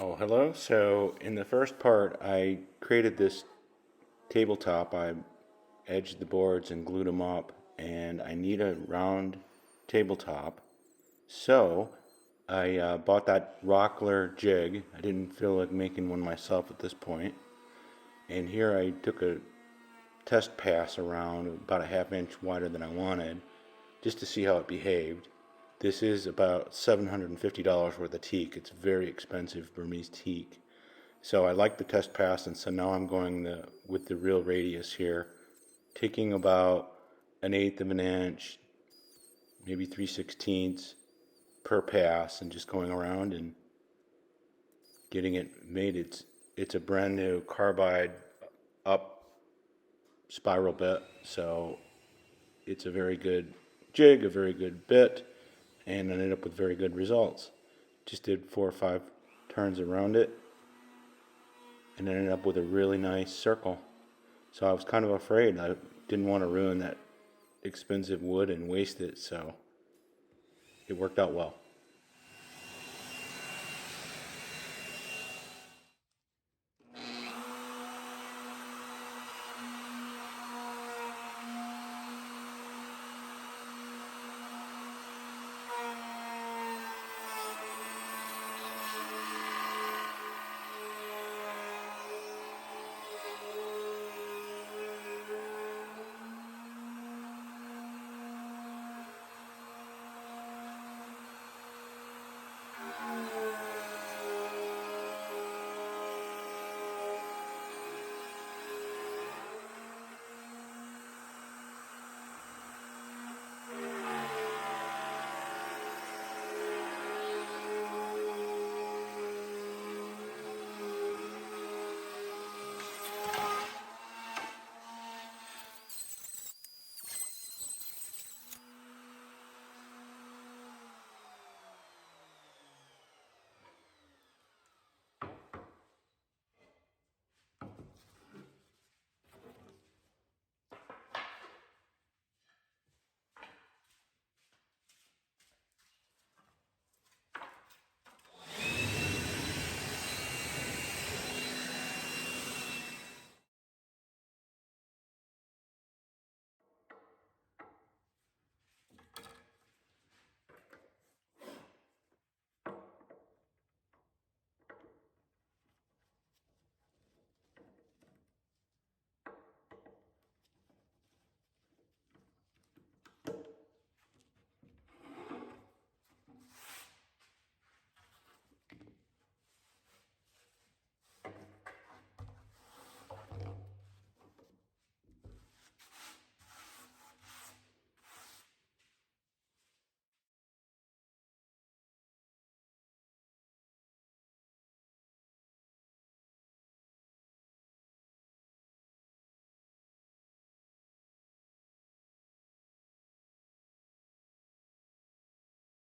Oh, hello. So in the first part, I created this tabletop. I edged the boards and glued them up, and I need a round tabletop. So I bought that Rockler jig. I didn't feel like making one myself at this point. And here I took a test pass around about a half inch wider than I wanted, just to see how it behaved. This is about $750 worth of teak. It's very expensive Burmese teak. So I like the test pass, and so now I'm going with the real radius here, taking about an eighth of an inch, maybe 3/16 per pass, and just going around and getting it made. It's a brand new carbide up spiral bit, so it's a very good jig, a very good bit, and ended up with very good results. Just did 4 or 5 turns around it and ended up with a really nice circle. So I was kind of afraid. I didn't want to ruin that expensive wood and waste it, so it worked out well.